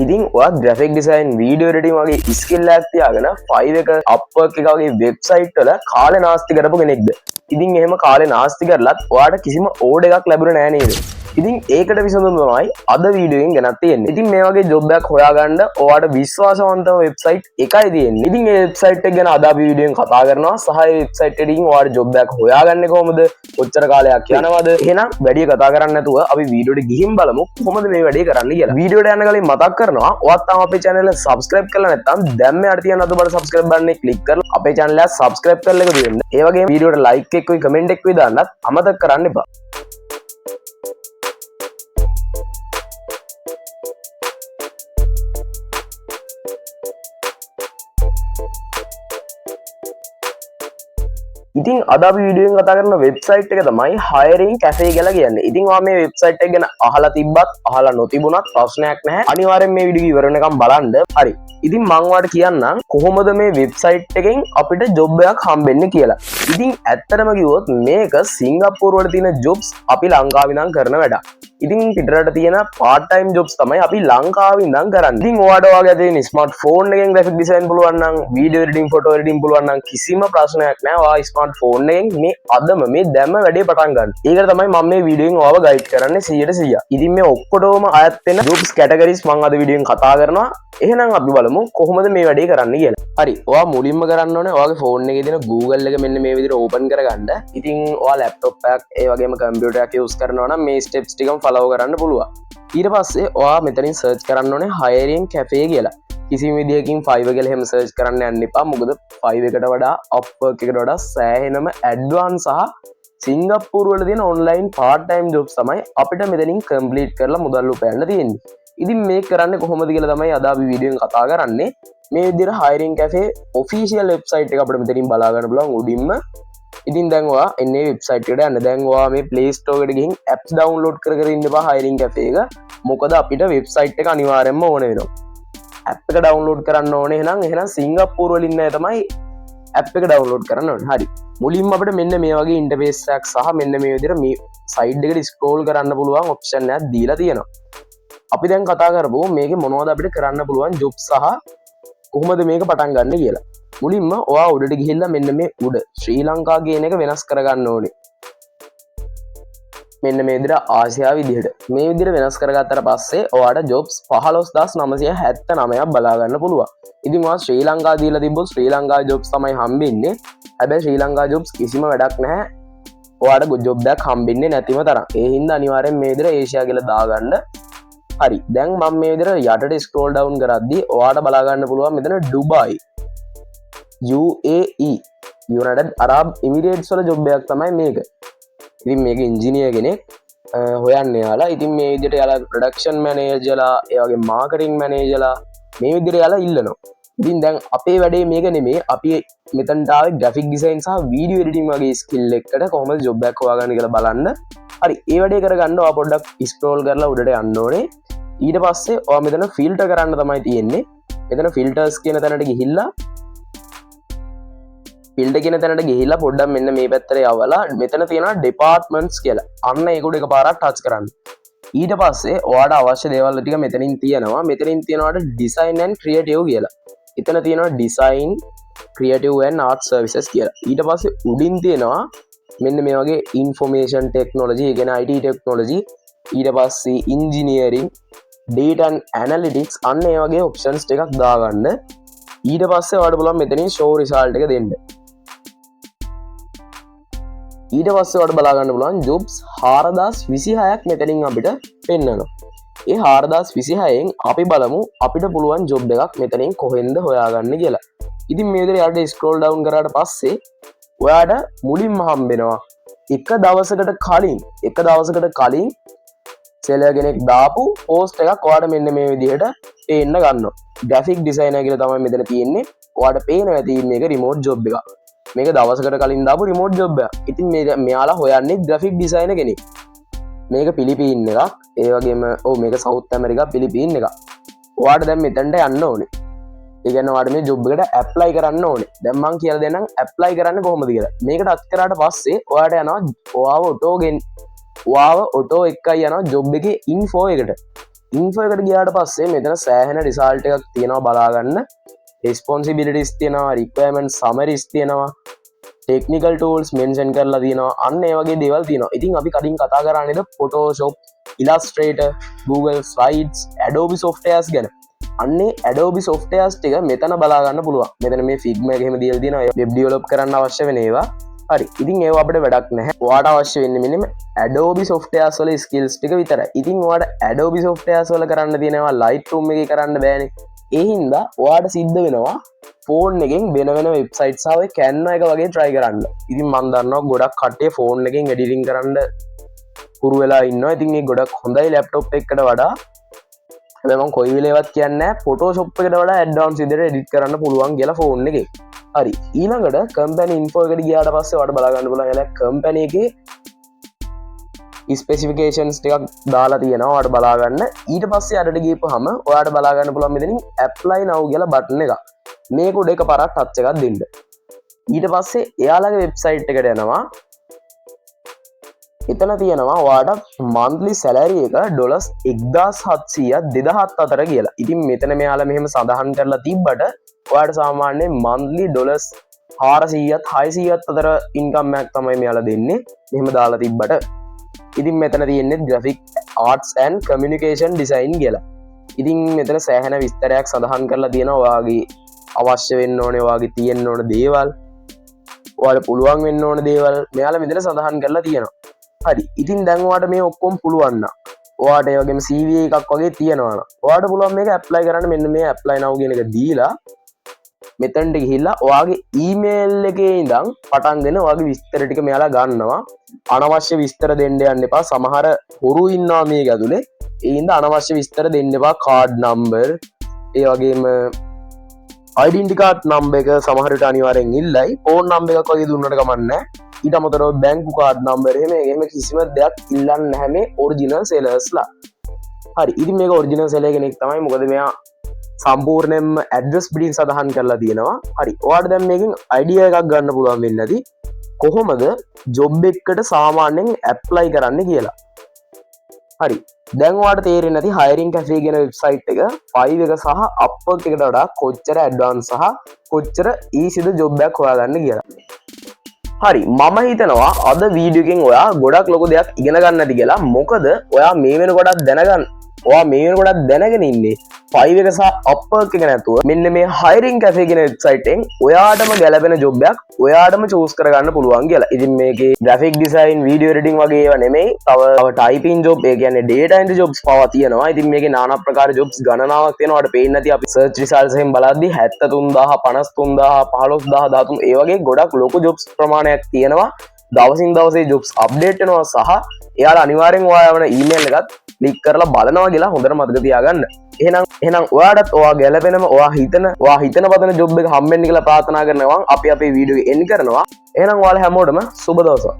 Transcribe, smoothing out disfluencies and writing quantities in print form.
ඉතින් ඔයා graphic design video editing වගේ ස්කිල් එකක් තියාගෙන ෆයිව් එක අප්වර්ක් එක වගේ වෙබ්සයිට් වල කාලේ නාස්ති කරපු කෙනෙක්ද? ඉතින් එහෙම කාලේ නාස්ති කරලත් ඔයාට කිසිම ඕඩර් එකක් ලැබුණේ නැහැ නේද? ඉතින් ඒකට විසඳුම තමයි අද වීඩියෝ එකෙන් ගෙනත් තියෙන්නේ. ඉතින් මේ වගේ ජොබ් එකක් හොයාගන්න ඔයාට විශ්වාසවන්තම වෙබ්සයිට් එකයි තියෙන්නේ. ඉතින් මේ වෙබ්සයිට් එක ගැන අද අපි වීඩියෝ එකෙන් කතා කරනවා. සහ මේ වෙබ්සයිට් එකකින් ඔයාට ජොබ් එකක් හොයාගන්නේ කොහොමද? කොච්චර කාලයක් යනවද? එහෙනම් වැඩි කතා කරන්නේ නැතුව අපි වීඩියෝ එකට ගිහින් බලමු කොහොමද මේ වැඩේ කරන්න කියලා. වීඩියෝ එකට යන්න කලින් මතක් කරනවා ඔයාත් තාම අපේ channel එක subscribe කරලා නැත්නම් දැන් මේ අර තියෙන අත බල subscribe button එක click කරලා අපේ channel එක subscribe කරලා එක දෙන්න. ඒ වගේම වීඩියෝ එකට like එකකුයි comment එකකුයි දාන්නත් අමතක කරන්න එපා. ඉතින් අද අපි වීඩියෝ එකෙන් කතා කරන වෙබ්සයිට් එක තමයි hiring cafe කියලා කියන්නේ. ඉතින් ඔයා මේ වෙබ්සයිට් එක ගැන අහලා තිබ්බත් අහලා නොතිබුණත් ප්‍රශ්නයක් නැහැ. අනිවාර්යෙන් මේ වීඩියෝ ඉවර වෙනකම් බලන්න. හරි. ඉතින් මම ඔයාලට කියන්නම් කොහොමද මේ වෙබ්සයිට් එකෙන් අපිට ජොබ් එකක් හම්බෙන්නේ කියලා. ඉතින් ඇත්තටම කිව්වොත් මේක සිංගප්පූරු වල තියෙන ජොබ්ස් අපි ලංකාවේ ඉඳන් කරන වැඩක්. ඉතින් පිටරට තියෙන part time jobs තමයි අපි ලංකාවේ ඉඳන් කරන්නේ. ඉතින් ඔයාට ඔයාගේ තියෙන ස්මාර්ට් ෆෝන් එකෙන් graphic design පුළුවන් නම් video editing photo editing පුළුවන් නම් කිසිම ප්‍රශ්නයක් නැහැ. ඔයා ස්මාර්ට් ෆෝන් එකෙන් මේ අදම මේ දැම්ම වැඩේ පටන් ගන්න. ඒකට තමයි මම මේ වීඩියෝ එකෙන් ඔයාව ගයිඩ් කරන්නේ 100%. ඉතින් මේ ඔක්කොටම අයත් වෙන jobs categories මම අද වීඩියෝ එකෙන් කතා කරනවා. එහෙනම් අපි බලමු කොහොමද මේ වැඩේ කරන්න කියලා. හරි. ඔයා මුලින්ම කරන්න ඕනේ ඔයාගේ ෆෝන් එකේ තියෙන Google එක මෙන්න මේ විදිහට open කරගන්න. ඉතින් ඔයා laptop එකක් ඒ වගේම computer එකක් use කරනවා නම් මේ steps ටිකම follow කරන්න පුළුවන්. ඊට පස්සේ ඔයා මෙතනින් search කරන්න ඕනේ hiring cafe කියලා. කිසිම විදියකින් Fiverr කියලා එහෙම search කරන්න යන්න එපා. මොකද Fiverr එකට වඩා Upwork එකට වඩා සෑහෙනම advanced සහ සිංගප්පූරු වල තියෙන online part time jobs තමයි අපිට මෙතනින් complete කරලා මුදල් උපයන්න තියෙන්නේ. ඉතින් මේක කරන්නේ කොහොමද කියලා තමයි අද අපි වීඩියෝ එකෙන් කතා කරන්නේ. මේ විදිහට hiring cafe official website එක අපිට මෙතනින් බලා ගන්න පුළුවන් උඩින්ම. ඉතින් දැන් ඔයා එන්නේ වෙබ්සයිට් එකට යන්න. දැන් ඔයා මේ Play Store එකට ගිහින් apps download කර ඉන්න බා hiring cafe එක. මොකද අපිට වෙබ්සයිට් එක අනිවාර්යයෙන්ම ඕන වෙනවා. app එක download කරන්න ඕනේ. එහෙනම් සිංගප්පූරු වලින් නෑ තමයි app එක download කරන්න ඕනේ. හරි. මුලින්ම අපිට මෙන්න මේ වගේ interface එකක් සහ මෙන්න මේ විදිහට මේ side එකට scroll කරන්න පුළුවන් option එකක් දීලා තියෙනවා. අපි දැන් කතා කරමු මේකේ මොනවද අපිට කරන්න පුළුවන් job සහ කොහොමද මේක පටන් ගන්න කියලා. මුලින්ම ඔයා උඩට ගිහිල්ලා මෙන්න මේ උඩ ශ්‍රී ලංකා කියන එක වෙනස් කරගන්න ඕනේ. මෙන්න මේ විදිහට ආසියා විදිහට. මේ විදිහට වෙනස් කරගත්තට පස්සේ ඔයාට jobs 15979ක් බලා ගන්න පුළුවන්. ඉතින් ඔයා ශ්‍රී ලංකා දීලා තිබ්බොත් ශ්‍රී ලංකා jobs තමයි හම්බෙන්නේ. හැබැයි ශ්‍රී ලංකා jobs කිසිම වැඩක් නැහැ. ඔයාට job එකක් හම්බෙන්නේ නැතිම තරම්. ඒ හින්දා අනිවාර්යෙන් මේ විදිහට ඒෂියා කියලා දාගන්න. හරි. දැන් මම මේ විදිහට යටට scroll down කරද්දී ඔයාට බලා ගන්න පුළුවන් මෙතන Dubai UAE United Arab Emirates වල ජොබ් එකක් තමයි මේක. ඉතින් මේක ඉංජිනේර් කෙනෙක් හොයන්නේ යාලා. ඉතින් මේ විදිහට යාලා ප්‍රොඩක්ෂන් මැනේජර්ලා ඒ වගේ මාකටිං මැනේජර්ලා මේ විදිහට යාලා ඉල්ලනවා. ඉතින් දැන් අපේ වැඩේ මේක නෙමෙයි. අපි මෙතනට ආවේ graphic design සහ video editing වගේ skill එකකට කොහොමද ජොබ් එකක් හොයාගන්න කියලා බලන්න. හරි. ඒ වැඩේ කරගන්න ඔයා පොඩ්ඩක් scroll කරලා උඩට යන්න ඕනේ. ඊට පස්සේ ඔයා මෙතන ෆිල්ටර් කරන්න තමයි තියෙන්නේ. මෙතන ෆිල්ටර්ස් කියන තැනට ගිහිල්ලා ෆිල්ටර් කියන තැනට ගිහිල්ලා පොඩ්ඩක් මෙන්න මේ පැත්තට යවලා මෙතන තියෙනවා ඩිපාර්ට්මන්ට්ස් කියලා. අන්න ඒක උඩ එකපාරක් ටච් කරන්න. ඊට පස්සේ ඔයාට අවශ්‍ය දේවල් ටික මෙතනින් තියෙනවා. මෙතනින් තියෙනවාට ඩිසයින් ඇන්ඩ් ක්‍රියේටිව් කියලා. එතන තියෙනවා design creative and art services කියලා. ඊට පස්සේ උඩින් තියෙනවා මෙන්න මේ වගේ ඉන්ෆෝමේෂන් ටෙක්නොලොජි, ඒ කියන්නේ IT ටෙක්නොලොජි. ඊට පස්සේ ඉන්ජිනියරින්, data and analytics අන්න ඒ වගේ options ටිකක් දාගන්න. ඊට පස්සේ ඔයාලට පුළුවන් මෙතනින් show result එක දෙන්න. ඊට පස්සේ ඔයාලට බලා ගන්න පුළුවන් jobs 4026ක් මෙතනින් අපිට පෙන්නනවා. ඒ 4026න් අපි බලමු අපිට පුළුවන් job එකක් මෙතනින් කොහෙන්ද හොයාගන්න කියලා. ඉතින් මේ විදිහට යට scroll down කරාට පස්සේ ඔයාට මුලින්ම හම්බෙනවා එක දවසකට කලින් සෙලර් කෙනෙක් දාපු පෝස්ට් එකක් ඔයාට මෙන්න මේ විදිහට පේන්න ගන්නවා. graphic designer කියලා තමයි මෙතන තියෙන්නේ. ඔයාට පේනවා ඇති මේක remote job එකක්. මේක දවසකට කලින් දාපු remote job එකක්. ඉතින් මෙයාලා හොයන්නේ graphic designer කෙනෙක්. මේක පිලිපීන් එකක්. ඒ වගේම මේක South America පිලිපීන් එකක්. ඔයාට දැන් මෙතනට යන්න ඕනේ. ඒ කියන්නේ ඔයාට මේ job එකට apply කරන්න ඕනේ. දැන් මම කියලා දෙන්නම් apply කරන්න කොහොමද කියලා. මේක ටච් කරාට පස්සේ ඔයාට යනවා ඔයාව ඔටෝ එකයි යනවා job එකේ info එකට. ඉන්ෆෝ එකට ගියාට පස්සේ මෙතන සෑහෙන රිසල්ට් එකක් තියෙනවා බලා ගන්න. responsibilities තියෙනවා, requirement summaries තියෙනවා, technical tools mention කරලා තියෙනවා. අන්න ඒ වගේ දේවල් තියෙනවා. ඉතින් අපි කලින් කතා කරන්නේද Photoshop, Illustrator, Google Slides, Adobe softwares ගැන. අන්නේ Adobe softwares ටික මෙතන බලා ගන්න පුළුවන්. මෙතන මේ Figma එක එහෙම දීලා තියෙනවා web develop කරන්න අවශ්‍ය වෙන ඒවා. හරි. ඉතින් ඒවා අපිට වැඩක් නැහැ. ඔයාට අවශ්‍ය වෙන්නේ මෙන්න මේ Adobe softwares වල skills ටික විතරයි. ඉතින් ඔයාට Adobe softwares වල කරන්න තියෙනවා Lightroom එකේ කරන්න බෑනේ. ඒ හින්දා ඔයාට සිද්ධ වෙනවා ෆෝන් එකෙන් වෙන වෙන වෙබ්සයිට්ස් ආවේ Canva එක වගේ try කරන්න. ඉතින් මම දන්නවා ගොඩක් කට්ටිය ෆෝන් එකෙන් editing කරන්න පුරු වෙලා ඉන්නවා. ඉතින් මේ ගොඩක් හොඳයි laptop එකකට වඩා. හැබැයි මම කොයි වෙලේවත් කියන්නේ නැහැ Photoshop එකට වඩා advanced විදිහට edit කරන්න පුළුවන් කියලා ෆෝන් එකේ. හරි. ඊළඟට company info එකට ගියාට පස්සේ ඔයාලට බලා ගන්න පුළුවන් එලා company එකේ ස්පෙසිෆිකේෂන්ස් ටිකක් දාලා තියෙනවා ඔයාලට බලා ගන්න. ඊට පස්සේ අරට ගියපුවාම ඔයාලට බලා ගන්න පුළුවන් මෙතනින් apply now කියලා බටන් එකක්. මේක උඩ එකපාරක් ටච් එකක් දෙන්න. ඊට පස්සේ එයාලගේ වෙබ්සයිට් එකට යනවා. එතන තියෙනවා ඔයාලට monthly salary එක $1700 2007 අතර කියලා. ඉතින් මෙතන මෙයාලා මෙහෙම සඳහන් කරලා තිබ්බට ඔයාලට සාමාන්‍යයෙන් monthly $400ත් 600ත් අතර income එකක් තමයි මෙයාලා දෙන්නේ. මෙහෙම දාලා තිබ්බට. ඉතින් මෙතන තියෙන්නේ graphic arts and communication design කියලා. ඉතින් මෙතන සෑහෙන විස්තරයක් සඳහන් කරලා තියෙනවා ඔයාගේ අවශ්‍ය වෙන්න ඕනේ, ඔයාගේ තියෙන්න ඕන දේවල්, ඔයාලට පුළුවන් වෙන්න ඕන දේවල් මෙයාලා මෙතන සඳහන් කරලා තියෙනවා. හරි. ඉතින් දැන් ඔයාලට මේ ඔක්කොම පුළුවන් නම් ඔයාලට ඒ වගේම CV එකක් වගේ තියෙනවා නම් ඔයාලට පුළුවන් මේක apply කරන්න. මෙන්න මේ apply now කියන එක දීලා මෙතනට ගිහිල්ලා ඔයාගේ email එකේ ඉඳන් පටන්ගෙන ඔයාගේ විස්තර ටික මෙයාලා ගන්නවා. අනවශ්‍ය විස්තර දෙන්න යන්න එපා. සමහර හොරු ඉන්නවා මේක ඇතුලේ. ඒ හින්දා අනවශ්‍ය විස්තර දෙන්න එපා. card number ඒ වගේම identity card number එක සමහර විට අනිවාර්යෙන් ඉල්ලයි. phone number එකක් වගේ දුන්නට කමක් නැහැ. ඊට අමතරව බැංකු කාඩ් නම්බර් එහෙම කිසිම දෙයක් ඉල්ලන්නේ නැහැ මේ ඔරිජිනල් සෙලර්ස්ලා. හරි. ඉතින් මේක ඔරිජිනල් සෙලර් කෙනෙක් තමයි. මොකද මෙයා සම්පූර්ණයෙන්ම ඇඩ්‍රස් පිටින් සඳහන් කරලා තියෙනවා. හරි. ඔයාලට දැන් මේකෙන් අයිඩියා එකක් ගන්න පුළුවන් වෙන්නේ නැති කොහොමද ජොබ් එකකට සාමාන්‍යයෙන් ඇප්ලයි කරන්න කියලා. හරි. දැන් ඔයාලට තේරෙන්නේ නැති hiring cafe කියන වෙබ්සයිට් එක 5 එක සහ Upwork එකට වඩා කොච්චර ඇඩ්වාන්ස් සහ කොච්චර ඊසිද ජොබ් එකක් හොයාගන්න කියලා. හරි. මම හිතනවා අද වීඩියෝ එකෙන් ඔයා ගොඩක් ලොකු දෙයක් ඉගෙන ගන්න ඇති කියලා. මොකද ඔයා මේ වෙනකොටත් දැනගෙන ඉන්නේ 5 එක සහ Upwork එක නැතුව මෙන්න මේ hiring cafe කියන වෙබ්සයිට් එකෙන් ඔයාටම ගැලපෙන ජොබ් එකක් ඔයාටම choose කරගන්න පුළුවන් කියලා. ඉතින් මේකේ graphic design, video editing වගේ ඒවා නෙමෙයි. තව typing job, ඒ කියන්නේ data entry jobs පවා තියෙනවා. ඉතින් මේකේ নানা ප්‍රකාර jobs ගණනාවක් තියෙනවා. ඔයාලට පේන්නේ නැති අපි search results එකෙන් බලද්දී 73000, 53000, 15000, 13 ඒ වගේ ගොඩක් ලොකු jobs ප්‍රමාණයක් තියෙනවා. දවසින් දවසේ jobs update වෙනවා සහ එයාලා අනිවාර්යෙන් ඔයා යවන email එකත් click කරලා බලනවා කියලා හොඳට මතක තියාගන්න. එහෙනම් ඔයාටත් ඔයා ගැලපෙනම ඔයා හිතන පතන ජොබ් එක හම්බෙන්න කියලා ප්‍රාර්ථනා කරනවා. අපි අපේ වීඩියෝ එක end කරනවා. එහෙනම් ඔයාලා හැමෝටම සුබ දවසක්.